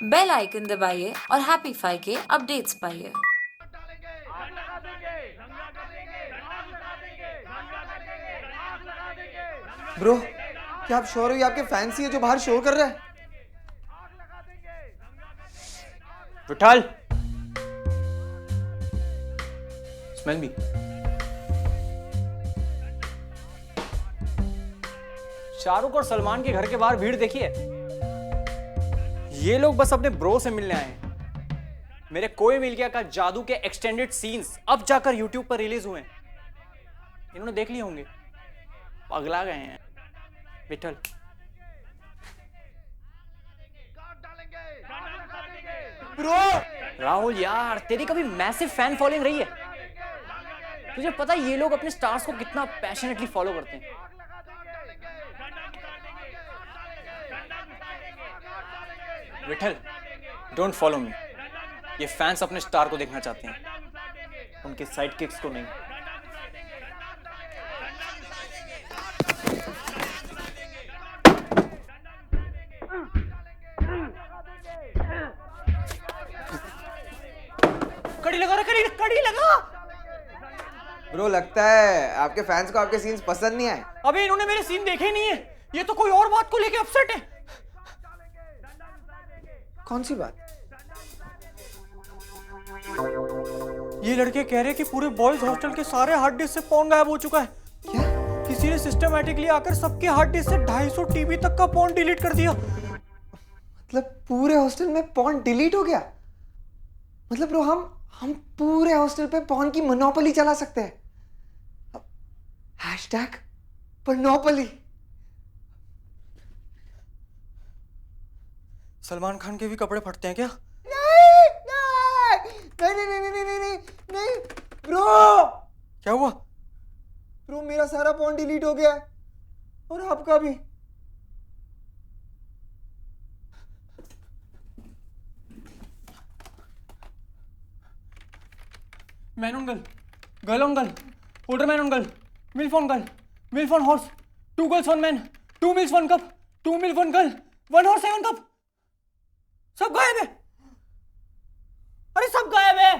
Bell icon दबाइए और happy phi के अपडेट्स पाइए। ब्रो, क्या आप श्योर हो ये आपके फैंस ही है जो बाहर शोर कर रहा है? विठाल, स्मेल मी। शाहरुख और सलमान के घर के बाहर भीड़ देखिए। ये लोग बस अपने ब्रो से मिलने आए हैं। मेरे कोई मिल गया का जादू के एक्सटेंडेड सीन्स अब जाकर यूट्यूब पर रिलीज हुए। इन्होंने देख लिए होंगे, पगला गए हैं। विठल, ब्रो राहुल यार, तेरी कभी मैसिव फैन फॉलोइंग रही है? तुझे पता है ये लोग अपने स्टार्स को कितना पैशनेटली फॉलो करते हैं। Vitthal, don't follow me. ये फैंस अपने स्टार को देखना चाहते हैं, उनके साइड किक्स को नहीं। कड़ी लगा रहा, कड़ी लगा। ब्रो, लगता है आपके फैंस को आपके सीन्स पसंद नहीं आए। अबे इन्होंने मेरे सीन देखे ही नहीं है, ये तो कोई और बात को लेके अपसेट है। कौन सी बात? ये लड़के कह रहे कि पूरे बॉयज हॉस्टल के सारे हार्ड डिस्क से पॉर्न गायब हो चुका है। क्या? किसी ने सिस्टमैटिकली आकर सबके हार्ड डिस्क से 250 टीबी तक का पॉर्न डिलीट कर दिया। मतलब पूरे हॉस्टल में पॉर्न डिलीट हो गया? मतलब ब्रो, हम पूरे हॉस्टल पे पॉर्न की मोनोपोली चला सकते हैं। Hashtag monopoly. सलमान खान के भी कपड़े फटते हैं क्या? नहीं ब्रो। क्या हुआ? ब्रो, मेरा सारा पॉर्न डिलीट हो गया है और आपका भी। Man on girl on girl, older man on girl, MILF on girl, MILF on horse, 2 girls 1 man, 2 mills 1 cup, 2 MILF 1 girl, 1 horse 7 cup. सब गायब है। अरे सब गायब है।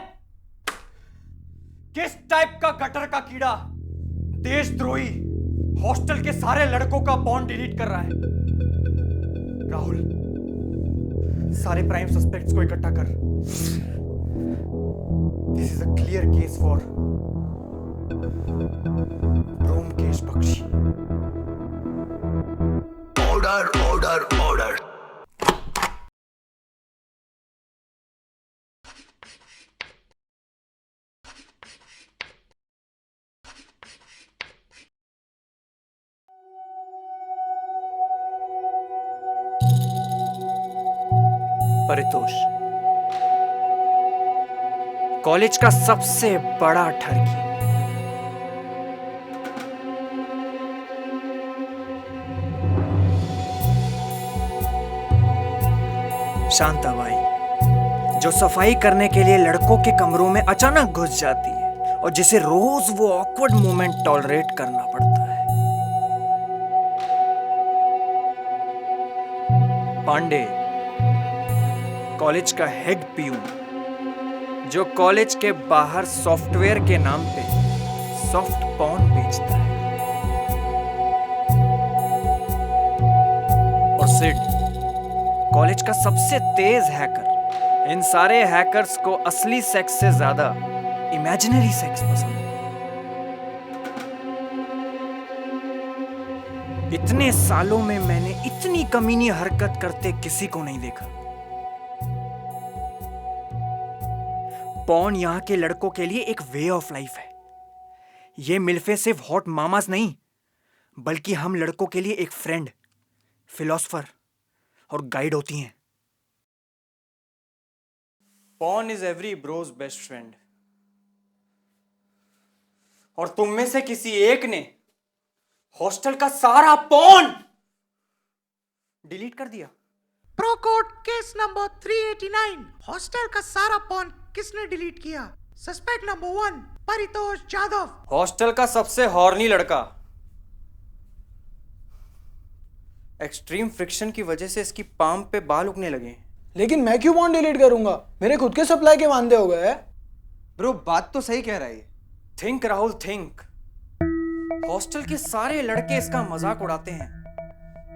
किस टाइप का गटर का कीड़ा देशद्रोही हॉस्टल के सारे लड़कों का पॉर्न डिलीट कर रहा है? राहुल, सारे प्राइम सस्पेक्ट्स को इकट्ठा कर। This is a clear case for Byomkesh Bakshi. Order order order. Paritosh, college का सबसे बड़ा ठगी। शांताबाई, जो सफाई करने के लिए लड़कों के कमरों में अचानक घुस जाती है और जिसे रोज वो ऑकवर्ड मोमेंट टॉलरेट करना पड़ता है। पांडे, कॉलेज का हेड पियून, जो कॉलेज के बाहर सॉफ्टवेयर के नाम पे सॉफ्ट पॉर्न बेचता है। और सिड, कॉलेज का सबसे तेज हैकर। इन सारे हैकर्स को असली सेक्स से ज्यादा इमेजिनरी सेक्स पसंद है। इतने सालों में मैंने इतनी कमीनी हरकत करते किसी को नहीं देखा। पॉर्न यहां के लड़कों के लिए एक वे ऑफ लाइफ है। ये मिल्फे सिर्फ हॉट मामास नहीं, बल्कि हम लड़कों के लिए एक फ्रेंड, फिलोसफर और गाइड होती हैं। Porn is every bro's best friend. और तुम में से किसी एक ने हॉस्टल का सारा पॉर्न डिलीट कर दिया। Pro code case number 389। Hostel का सारा पॉर्न किसने डिलीट किया? Suspect number 1, Paritosh Jadhav. Hostel का सबसे हॉर्नी लड़का। एक्सट्रीम फ्रिक्शन की वजह से इसकी पाम पे बाल उगने लगे। लेकिन मैं क्यों बॉन्ड डिलीट करूंगा? मेरे खुद के सप्लाई के वांदे हो गए। ब्रो बात तो सही कह रहा है ये। Think Rahul think. हॉस्टल के सारे लड़के इसका मजाक उड़ाते हैं,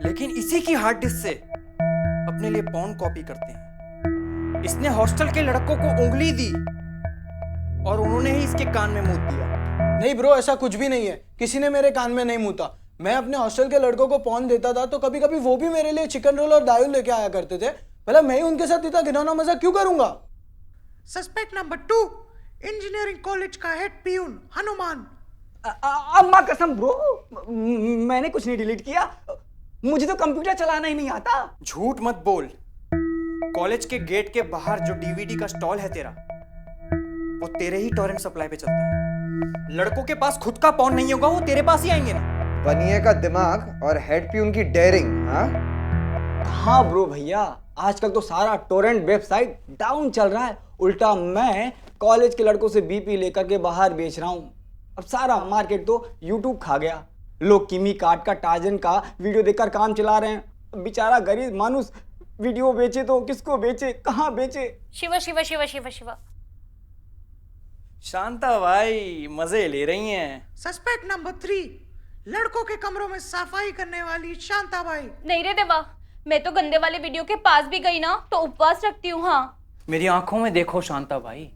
लेकिन इसी की हार्ड डिस्क से अपने लिए पॉर्न कॉपी करते हैं। इसने हॉस्टल के लड़कों को उंगली दी और उन्होंने ही इसके कान में मूत दिया। नहीं ब्रो, ऐसा कुछ भी नहीं है। किसी ने मेरे कान में नहीं मूता। मैं अपने हॉस्टल के लड़कों को पॉर्न देता था तो कभी कभी वो भी मेरे लिए चिकन रोल और दाल लेके आया करते थे। भला मैं ही उनके साथ इतना घिनौना मजाक क्यों करूंगा? सस्पेक्ट नंबर 2, इंजीनियरिंग कॉलेज का हेड पियून हनुमान। अम्मा कसम ब्रो, मैंने कुछ नहीं डिलीट किया। मुझे तो कंप्यूटर चलाना ही नहीं आता। झूठ मत बोल। कॉलेज के गेट के बाहर जो डीवीडी का स्टॉल है तेरा, वो तेरे ही टॉरेंट सप्लाई पे चलता है। लड़कों के पास खुद का पॉर्न नहीं होगा, वो तेरे पास ही आएंगे ना। बनिए का दिमाग और हेड प्यून की डेयरिंग। हाँ ब्रो भैया, आजकल तो सारा टोरेंट वेबसाइट डाउन चल रहा है। उल्टा मैं कॉलेज के लड़कों से बीपी लेकर के बाहर बेच रहा हूँ। अब सारा मार्केट तो यूट्यूब खा गया। लोग किमी कार्ट का, टार्जन का वीडियो देखकर काम चला रहे हैं। बेचारा गरीब मानुस वीडियो बेचे तो किसको बेचे, कहाँ बेचे? शिवा शिवा शिवा शिवा शिवा। शांता भाई मजे ले रही हैं। सस्पेक्ट नंबर 3, लड़कों के कमरों में सफाई करने वाली शांता बाई। नहीं रे देवा, मैं तो गंदे वाले वीडियो के पास भी गई ना तो उपवास रखती हूँ। हाँ, मेरी आंखों में देखो शांता भाई,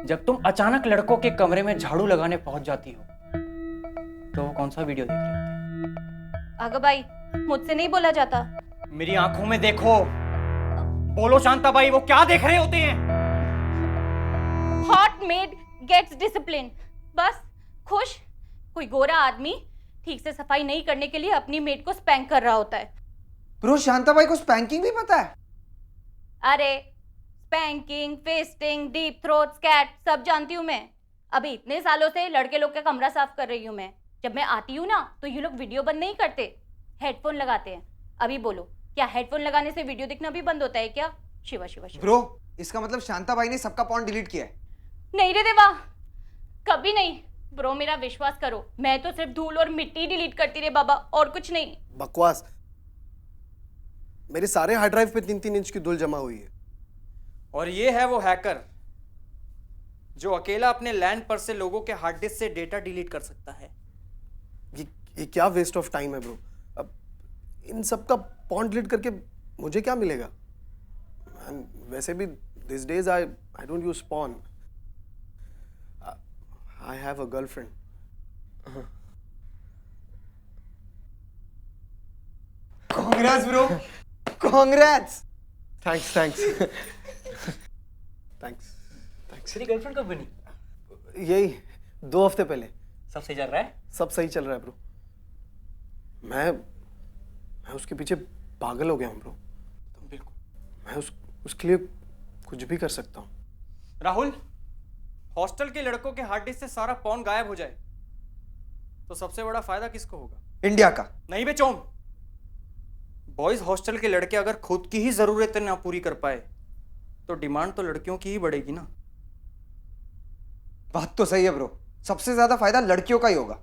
जब तुम अचानक लड़कों के कमरे में झाड़ू लगाने पहुंच जाती हो तो वो कौन सा वीडियो देख रहे होते? आगा भाई, मुझसे नहीं बोला जाता। मेरी आंखों में देखो, बोलो शांता भाई, वो क्या देख रहे होते हैं? Hot maid gets discipline. बस खुश। कोई गोरा आदमी ठीक से सफाई नहीं करने के लिए अपनी मेड को स्पैंक कर रहा होता है। ब्रो शांता बाई को स्पैंकिंग भी पता है? अरे स्पैंकिंग, फिस्टिंग, डीप थ्रोट, स्कैट सब जानती हूँ मैं। अभी इतने सालों से लड़के लोग का कमरा साफ कर रही हूँ मैं। जब मैं आती हूँ ना तो ये लोग वीडियो बंद नहीं करते, हेडफोन लगाते हैं। अभी बोलो, क्या हेडफोन लगाने से वीडियो दिखना भी बंद होता है क्या? शिवा शिवा शिवा। ब्रो इसका मतलब शांता बाई ने सबका पॉन डिलीट किया है? नहीं रे देवा, कभी नहीं। ब्रो मेरा विश्वास करो, मैं तो सिर्फ धूल और मिट्टी डिलीट करती रे बाबा, और कुछ नहीं। बकवास। मेरे सारे हार्ड ड्राइव पे 3-3 इंच की धूल जमा हुई है। और ये है वो हैकर जो अकेला अपने लैंड पर से लोगों के हार्ड डिस्क से डेटा डिलीट कर सकता है। ये क्या वेस्ट ऑफ टाइम है ब्रो। अब इन सब का पॉन डिलीट करके मुझे क्या मिलेगा? वैसे भी this days I don't use porn. I have a girlfriend. Congrats bro, congrats. Thanks. तेरी गर्लफ्रेंड कब बनी? यही 2 हफ्ते पहले। सब सही चल रहा है? सब सही चल रहा है ब्रो। मैं उसके पीछे पागल हो गया हूँ ब्रो। बिल्कुल। मैं उसके लिए कुछ भी कर सकता हूँ। राहुल, हॉस्टल के लड़कों के हार्ड डिस्क से सारा पॉर्न गायब हो जाए तो सबसे बड़ा फायदा किसको होगा? इंडिया का। नहीं बे चोम। बॉयज हॉस्टल के लड़के अगर खुद की ही जरूरतें ना पूरी कर पाए तो डिमांड तो लड़कियों की ही बढ़ेगी ना। बात तो सही है ब्रो, सबसे ज्यादा फायदा लड़कियों का ही होगा।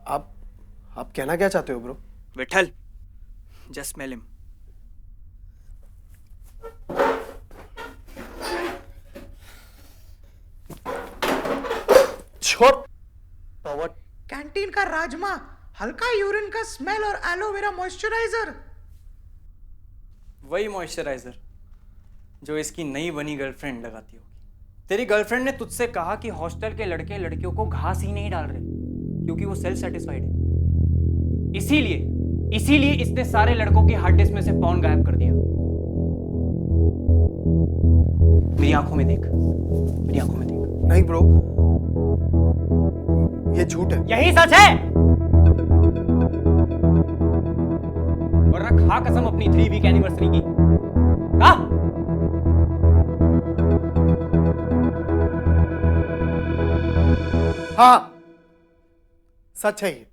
आप कहना क्या चाहते हो bro? Vitthal, just smell him. छोड़ पावर। कैंटीन का राजमा, हल्का यूरिन का स्मेल और एलोवेरा मॉइस्चराइजर। वही मॉइस्चराइजर जो इसकी नई बनी गर्लफ्रेंड लगाती होगी। तेरी गर्लफ्रेंड ने तुझसे कहा कि हॉस्टल के लड़के लड़कियों को घास ही नहीं डाल रहे क्योंकि वो सेल्फ सेटिस्फाइड है। इसीलिए इसने सारे लड़कों के हार्ड डिस्क में से पॉर्न गायब कर दिया। मेरी आंखों में देख, मेरी आंखों में देख। नहीं ब्रो, ये झूठ है। यही सच है। वरना खा कसम अपनी 3 वीक एनिवर्सरी की। का? हाँ, सच है ये।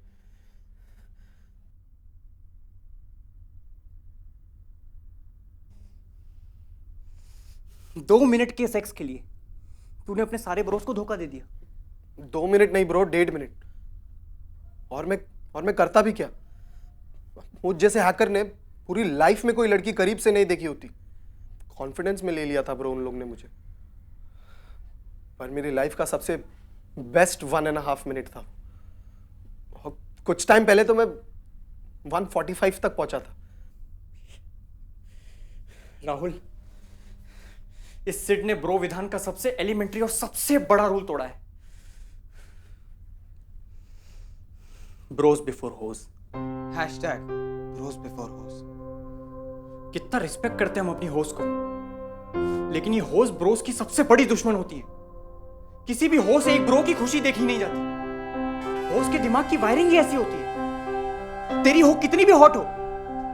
दो मिनट के सेक्स के लिए तूने अपने सारे ब्रोस को धोखा दे दिया। 2 मिनट नहीं ब्रो, 1.5 मिनट। और मैं करता भी क्या? मुझ जैसे हैकर ने पूरी लाइफ में कोई लड़की करीब से नहीं देखी होती। कॉन्फिडेंस में ले लिया था ब्रो उन लोग ने मुझे, पर मेरी लाइफ का सबसे बेस्ट 1.5 मिनट था। और कुछ टाइम पहले तो मैं 145 तक पहुंचा था। राहुल, इस सिड ने ब्रो विधान का सबसे एलिमेंट्री और सबसे बड़ा रूल तोड़ा है। ब्रोस बिफोर होस। #Bros before hoes। कितना रिस्पेक्ट करते हैं हम अपनी होस्ट को, लेकिन ये होस्ट ब्रोस की सबसे बड़ी दुश्मन होती है। किसी भी होस्ट से एक ब्रो की खुशी देखी नहीं जाती। होस्ट के दिमाग की वायरिंग ही ऐसी होती है। तेरी हो कितनी भी हॉट हो,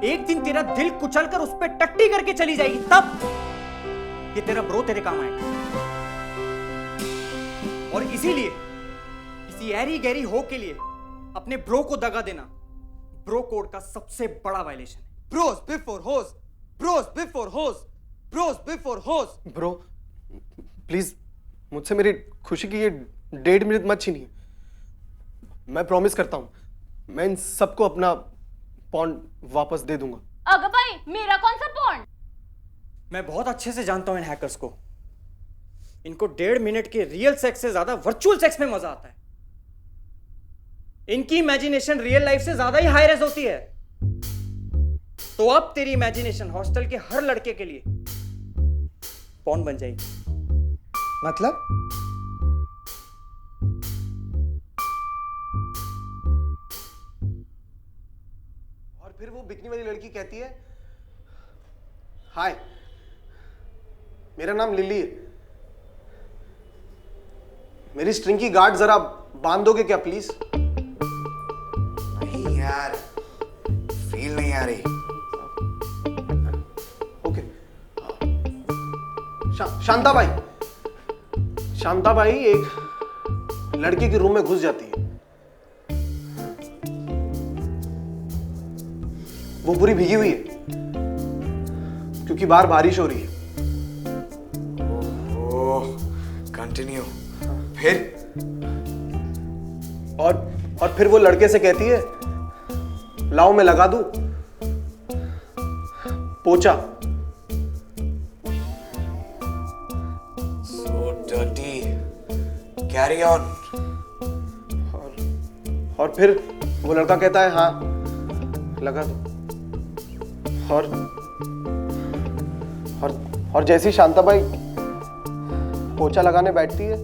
एक दिन तेरा दिल कुचल कर उस पर टट्टी करके चली जाएगी, तब ये तेरा ब्रो तेरे काम आएगा। और इसीलिए किसी ऐरी गैरी हो के लिए अपने ब्रो को दगा देना ब्रो कोड का सबसे बड़ा वायलेशन है। Bros before hoes। Bros before hoes। Bros before hoes। Bro please मुझसे मेरी खुशी की ये 1.5 मिनट मत छीनिए। मैं प्रॉमिस करता हूं मैं इन सबको अपना पॉन्ड वापस दे दूंगा। अगर भाई मेरा कौन सा पॉन्ड? मैं बहुत अच्छे से जानता हूं इन हैकर्स को। इनको 1.5 मिनट के रियल सेक्स से ज्यादा वर्चुअल सेक्स में मजा आता है। इनकी इमेजिनेशन रियल लाइफ से ज्यादा ही हाई रेज होती है। तो अब तेरी इमेजिनेशन हॉस्टल के हर लड़के के लिए पॉन बन जाएगी। मतलब और फिर वो बिकनी वाली लड़की कहती है, हाय मेरा नाम लिली है, मेरी स्ट्रिंग की गार्ड जरा बांध दोगे क्या प्लीज? नहीं यार, फील नहीं आ रही। ओके। शांता बाई एक लड़के के रूम में घुस जाती है। वो पूरी भीगी हुई है क्योंकि बाहर बारिश हो रही है। ओह, कंटिन्यू। फिर और फिर वो लड़के से कहती है, लाओ मैं लगा दूं पोचा। so dirty, carry on। और फिर वो लड़का कहता है, हाँ लगा दो। और जैसी शांताबाई पोचा लगाने बैठती है,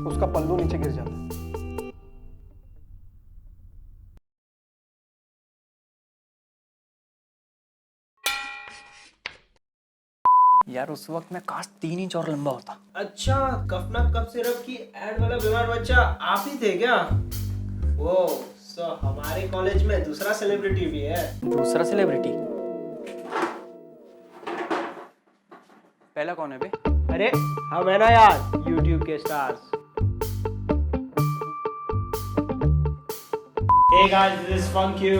उसका पल्लू नीचे गिर जाता है। यार उस वक्त मैं काश 3 इंच और लंबा होता। अच्छा, कफना कफ सिरप की एड वाला बीमार बच्चा आप ही थे क्या? वो हमारे कॉलेज में दूसरा सेलिब्रिटी भी है। दूसरा सेलिब्रिटी? पहला कौन है बे? अरे हम है ना यार, YouTube के stars. Hey guys, this is Funk You।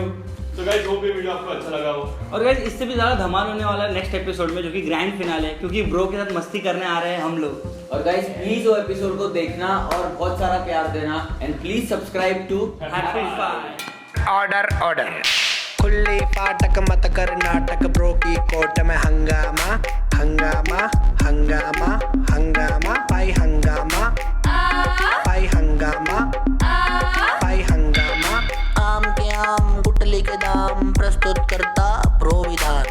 तो गाइस होप ये वीडियो आपको अच्छा लगा हो। और गाइस इससे भी ज्यादा धमाल होने वाला है नेक्स्ट एपिसोड में, जो कि ग्रैंड फिनाले है, क्योंकि ब्रो के साथ मस्ती करने आ रहे हैं हम लोग। और गाइस प्लीज वो एपिसोड को देखना और बहुत सारा प्यार देना, and please subscribe to happy five. Order order, खुली फाटक मत कर नाटक, ब्रो की कोर्ट में हंगामा हंगामा हंगामा हंगामा, भाई हंगामा भाई हंगामा भाई हंगामा। आम के आम गुटली के दाम प्रस्तुत करता प्रो विधान।